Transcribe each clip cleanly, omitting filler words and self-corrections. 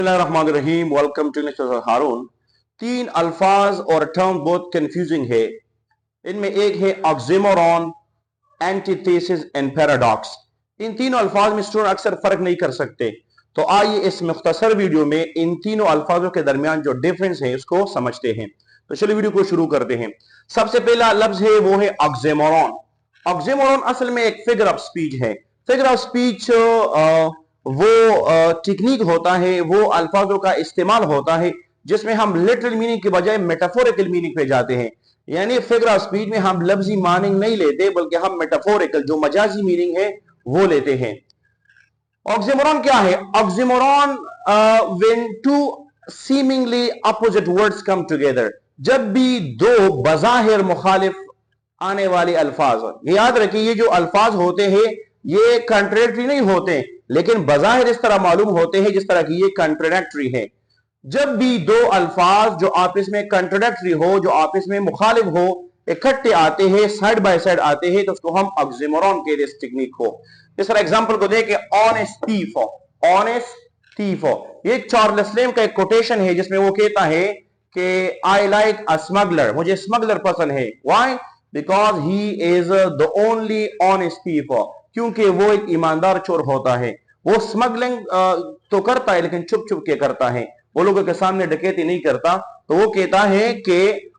Rahim welcome to mister हारून। तीन अल्फाज और टर्म बहुत कंफ्यूजिंग है। इनमें एक है ऑक्सिमोरॉन, एंटीथेसिस एंड पैराडॉक्स। इन तीनों अल्फाज में स्टूडेंट अक्सर फर्क नहीं कर सकते, तो आइए इस मुख्तसर वीडियो में इन तीनों अल्फाजों के दरमियान जो डिफरेंस है उसको समझते हैं। तो चलिए वीडियो को शुरू करते हैं। सबसे पहला लफ्ज है वो है ऑक्सिमोरॉन। ऑक्सिमोरॉन असल में एक फिगर ऑफ स्पीच है। फिगर ऑफ स्पीच वो टेक्निक होता है, वो अल्फाजों का इस्तेमाल होता है जिसमें हम लिटरल मीनिंग के बजाय मेटाफोरिकल मीनिंग पे जाते हैं। यानी फिगर ऑफ स्पीच में हम लफ्जी मीनिंग नहीं लेते बल्कि हम मेटाफोरिकल जो मजाजी मीनिंग है वो लेते हैं। ऑक्सिमोरॉन क्या है? Oxymoron when two seemingly opposite words come together, जब भी दो बज़ाहिर मुखालिफ आने वाले अल्फाज, याद रखिए ये जो अल्फाज होते हैं ये कंट्रेडिक्टरी नहीं होते, लेकिन बज़ाहिर इस तरह मालूम होते हैं जिस तरह की ये कंट्रोडक्टरी है। जब भी दो अल्फाज जो आपस में कंट्रोडक्टरी हो, जो आपस में मुखालिफ हो, इकट्ठे आते हैं, साइड बाय साइड आते हैं, तो उसको हम ऑक्सिमोरॉन के इस टेक्निक को। इस तरह एग्जांपल को देखें, ऑनेस्ट थीफ, ऑनेस्ट थीफ, ये चार्ल्स लेम का एक कोटेशन है जिसमें वो कहता है कि आई लाइक अ स्मगलर, मुझे स्मगलर पसंद है। Why? Because he is the only honest thief, क्योंकि वो एक ईमानदार चोर होता है। वो स्मगलिंग तो करता है लेकिन छुप छुप के करता है, वो लोगों के सामने डकैती नहीं करता। तो वो कहता है कि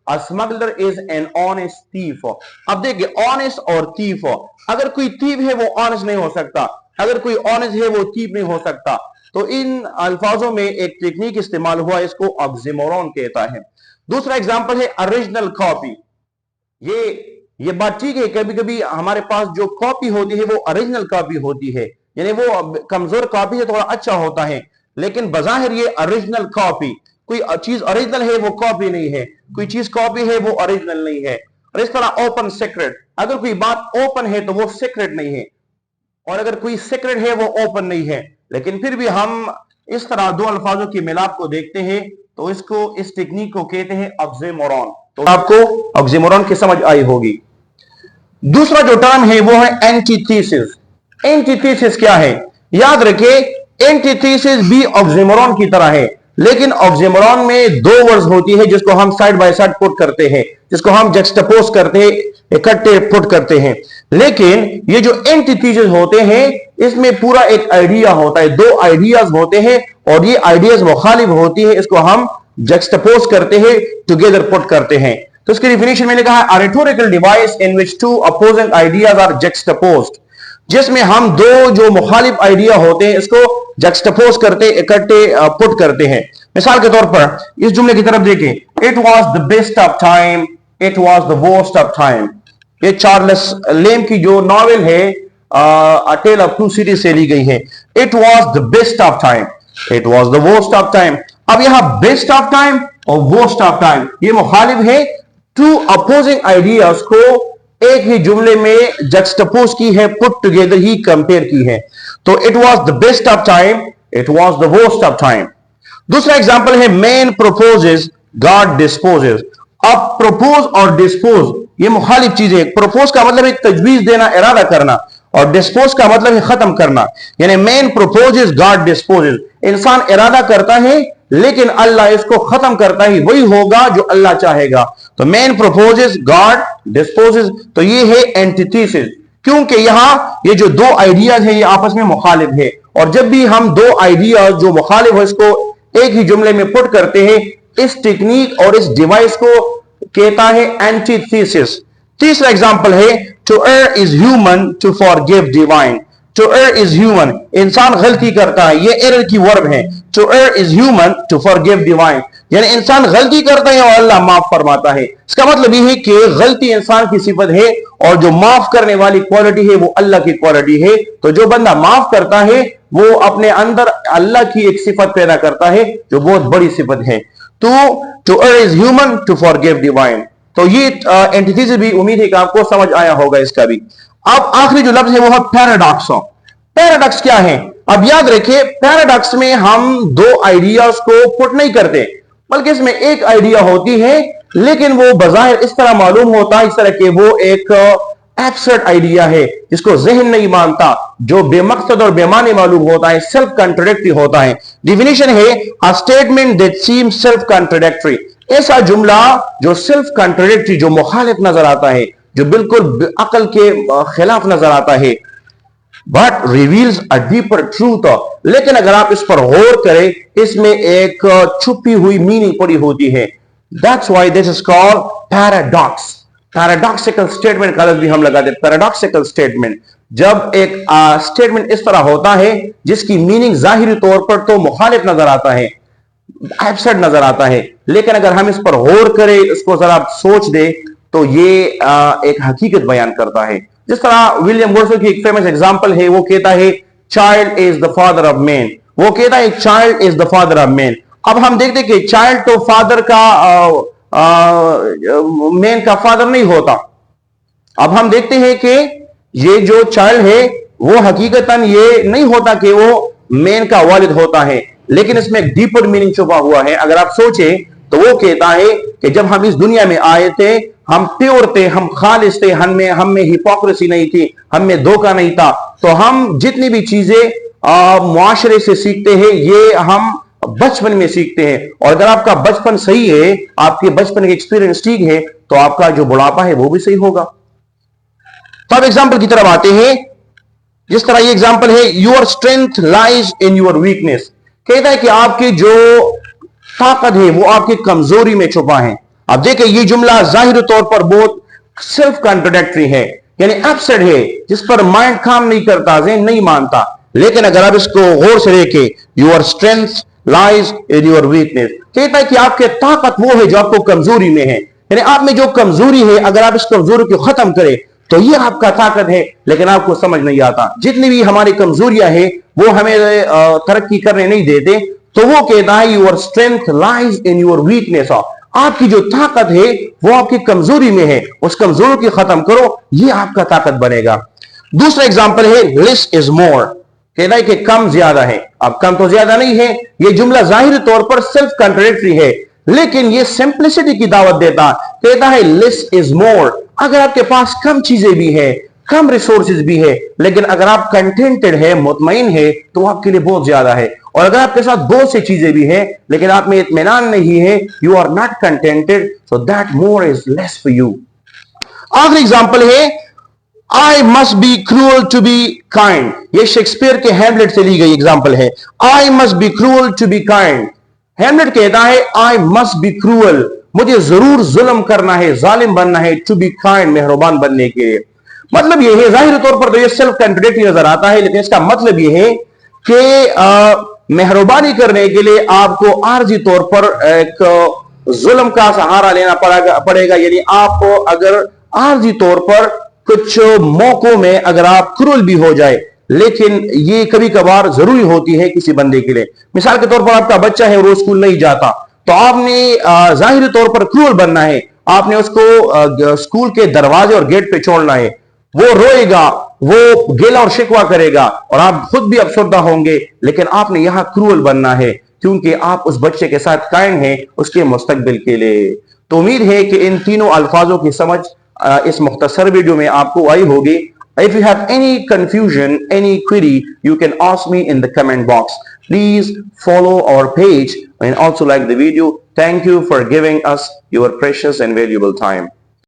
a smuggler is an honest thief. अब देखिए, ऑनेस्ट और थीफ, अगर कोई थीफ है वो ऑनेस्ट नहीं हो सकता, अगर कोई ऑनेस्ट है वो थीफ नहीं हो सकता। तो इन अल्फाजों में एक टेक्निक इस्तेमाल हुआ, इसको ऑक्सिमोरॉन कहता है। दूसरा एग्जाम्पल है ओरिजिनल कॉपी। ये बात ठीक है, कभी कभी हमारे पास जो कॉपी होती है वो ओरिजिनल कॉपी होती है, यानी वो कमजोर कॉपी से थोड़ा अच्छा होता है, लेकिन बजाहिर ये ओरिजिनल कॉपी। कोई चीज ओरिजिनल है वो कॉपी नहीं है, कोई चीज कॉपी है वो ओरिजिनल नहीं है। और इस तरह ओपन सीक्रेट, अगर कोई बात ओपन है तो वो सीक्रेट नहीं है, और अगर कोई सीक्रेट है वो ओपन नहीं है। लेकिन फिर भी हम इस तरह दो अल्फाजों की मिलाप को देखते हैं, तो इसको, इस टेक्निक को कहते हैं ऑक्सिमोरॉन। तो आपको ऑक्सिमोरॉन की समझ आई होगी। दूसरा जो टर्म है वो है एंटीथेसिस। एंटीथेसिस क्या है? याद रखिए, एंटीथेसिस भी ऑक्सिमोरॉन की तरह है, लेकिन ऑक्सिमोरॉन में दो वर्ड्स होती है जिसको हम साइड बाय साइड पुट करते हैं, जिसको हम जक्सटापोज करते हैं, इकट्ठे पुट करते हैं। लेकिन ये जो एंटीथेसिस होते हैं इसमें पूरा एक आइडिया होता है, दो आइडियाज होते हैं और ये आइडियाज मुखालिफ होती है, इसको हम जक्सटापोज करते हैं, टुगेदर पुट करते हैं। तो इसकी डिफिनेशन मैंने कहा, a rhetorical device in which two opposing ideas are juxtaposed, जिसमें हम दो जो मुखालिफ आइडिया होते हैं इसको जक्सटापोज करते, इकट्ठे पुट करते हैं। मिसाल के तौर पर इस जुमले की तरफ देखें, it was the best of time, it was the worst of time. ये चार्ल्स लेम की जो नॉवेल है अ टेल ऑफ टू सिटीज से ली गई है। It was the best of time, it was the worst of time. अब यहां बेस्ट ऑफ टाइम और वर्स्ट ऑफ टाइम ये मुखालिफ है, टू अपोजिंग आइडियाज को एक ही जुमले में जक्सटापोज की है, पुट टुगेदर ही कंपेयर की है। तो it was the best of time, it was the worst of time. दूसरा एग्जाम्पल है मैन प्रोपोजेस, गॉड डिस्पोजेस। अब प्रोपोज और डिस्पोज ये मुखालिफ चीजें। प्रोपोज का मतलब है तजवीज देना, इरादा करना, और डिस्पोज का मतलब है खत्म करना। यानी मैन प्रोपोजेस, गॉड डिस्पोजेस, इंसान इरादा करता है लेकिन अल्लाह इसको खत्म करता ही, वही होगा जो अल्लाह चाहेगा। तो मैन प्रोपोजेस, गॉड डिस्पोजेस, तो ये है एंटीथेसिस, क्योंकि यहां ये जो दो आइडियाज है ये आपस में मुखालिफ है, और जब भी हम दो आइडियाज जो मुखालिफ है इसको एक ही जुमले में पुट करते हैं, इस टेक्निक और इस डिवाइस को कहता है एंटीथेसिस। तीसरा एग्जांपल है, to err is human, to forgive divine. To err is human, इंसान गलती करता है, ये एरर की वर्ब है। To err is human, to forgive divine, यानी इंसान गलती करता है और अल्लाह माफ फरमाता है। इसका मतलब यह है कि गलती इंसान की सिफत है और जो माफ करने वाली क्वालिटी है वो अल्लाह की क्वालिटी है। तो जो बंदा माफ करता है वो अपने अंदर अल्लाह की एक सिफत पैदा करता है जो बहुत बड़ी सिफत है। To err is human, to forgive divine. तो ये एंटीथेसिस भी उम्मीद है कि आपको समझ आया होगा इसका भी। अब आखिरी जो लफ्ज है वो है पैराडॉक्स। पैराडॉक्स क्या है? अब याद रखिए, पैराडॉक्स में हम दो आइडियाज को पुट नहीं करते, बल्कि इसमें एक आइडिया होती है लेकिन वो बजाहिर इस तरह मालूम होता है, इस तरह के वो एक एब्सर्ड आइडिया है, जिसको जहन नहीं मानता, जो बेमकसद और बेमानी मालूम होता है, सेल्फ कंट्रोडिक्टरी होता है। डिफिनेशन है a statement that seem self contradictory, ऐसा जुमला जो सेल्फ कंट्रोडिक्टरी, जो मुखालिफ नजर आता है, जो बिल्कुल अकल के खिलाफ नजर आता है, but reveals a deeper truth, लेकिन अगर आप इस पर गौर करें, इसमें एक छुपी हुई मीनिंग पड़ी होती है। That's why this is called paradox. Paradoxical statement का लफ्ज भी हम लगाते हैं, पैराडॉक्सिकल स्टेटमेंट, जब एक स्टेटमेंट इस तरह होता है जिसकी मीनिंग जाहिरी तौर पर तो मुखालिफ नजर आता है, एब्सर्ड नजर आता है, लेकिन अगर हम इस पर गौर करें, इसको जरा सोच दे, तो ये एक हकीकत बयान करता है। जिस तरह विलियम वर्ड्सवर्थ की एक फेमस एग्जांपल है, वो कहता है child is the father of man. वो कहता है child is the father of man. अब हम देखते हैं कि चाइल्ड तो फादर का मैन का फादर नहीं होता। अब हम देखते हैं कि ये जो चाइल्ड है वो हकीकतन ये नहीं होता कि वो मैन का वालिद होता है, लेकिन इसमें एक डीपर मीनिंग छुपा हुआ है। अगर आप सोचें तो वो कहता है कि जब हम इस दुनिया में आए थे, हम प्योर थे, हम खालिस थे, हम में हिपोक्रेसी नहीं थी, हम में धोखा नहीं था। तो हम जितनी भी चीजें मुआशरे से सीखते हैं, ये हम बचपन में सीखते हैं। और अगर आपका बचपन सही है, आपके बचपन के एक्सपीरियंस ठीक है, तो आपका जो बुढ़ापा है वो भी सही होगा। तो अब एग्जाम्पल की तरफ आते हैं। जिस तरह ये एग्जाम्पल है, your strength lies in your weakness. कहता है कि आपकी जो ताकत है वो आपकी कमजोरी में छुपा है। अब देखिए, ये जुमला जाहिर तौर पर बहुत सेल्फ कॉन्ट्रोडिक्टरी है, यानी एब्सर्ड है, जिस पर माइंड काम नहीं करता, ज़हन नहीं मानता। लेकिन अगर आप इसको गौर से देखें, your strength lies in your weakness, कहता है कि आपके ताकत वो है जो आपको कमजोरी में है। यानी आप में जो कमजोरी है, अगर आप इस कमजोरी को खत्म करें तो ये आपका ताकत है, लेकिन आपको समझ नहीं आता। जितनी भी हमारी कमजोरियां हैं वो हमें तरक्की करने नहीं देते। तो वो कहता है your strength lies in your weakness, आपकी जो ताकत है वो आपकी कमजोरी में है, उस कमजोरी को खत्म करो, ये आपका ताकत बनेगा। दूसरा एग्जांपल है लेस इज मोर। कहना है कि कम ज्यादा है। अब कम तो ज्यादा नहीं है, ये जुमला जाहिर तौर पर सेल्फ कॉन्ट्रोडिक्टरी है, लेकिन ये सिंप्लिसिटी की दावत देता। कहता है लेस इज मोर। अगर आपके पास कम चीजें भी है, कम रिसोर्सेज भी है, लेकिन अगर आप कंटेंटेड है, मुतमईन है, तो आपके लिए बहुत ज्यादा है। और अगर आपके साथ बहुत सी चीजें भी है, लेकिन आप में इत्मीनान नहीं है, you are not contented, so that more is less for you. आखिरी एग्जांपल है I must be cruel to be kind. ये शेक्सपियर के हैमलेट से ली गई एग्जांपल है। I must be cruel to be kind. Hamlet कहता है आई मस्ट बी क्रूअल, मुझे जरूर जुल्म करना है, जालिम बनना है, टू बी काइंड, मेहरबान बनने के लिए। मतलब यह है, जाहिर तौर पर तो ये सेल्फ कॉन्ट्रोडिक्टरी नजर आता है, लेकिन इसका मतलब यह है कि मेहरबानी करने के लिए आपको आर्जी तौर पर एक जुल्म का सहारा लेना पड़ेगा। यानी आप अगर आर्जी तौर पर कुछ मौकों में अगर आप क्रूअल भी हो जाए, लेकिन ये कभी कभार जरूरी होती है किसी बंदे के लिए। मिसाल के तौर पर आपका बच्चा है, रोज स्कूल नहीं जाता, तो आपने जाहिर तौर पर क्रूअल बनना है। आपने उसको स्कूल के दरवाजे और गेट पे छोड़ना है। वो रोएगा, वो गिला और शिकवा करेगा, और आप खुद भी अफसरदा होंगे, लेकिन आपने यहां क्रूअल बनना है, क्योंकि आप उस बच्चे के साथ कायम हैं उसके मुस्तकबिल के लिए। तो उम्मीद है कि इन तीनों अल्फाजों की समझ इस मुख्तसर वीडियो में आपको आई होगी। If you have any confusion, any query, you can ask me in the comment box. Please follow our page and also like the video. Thank you for giving us your precious and valuable time.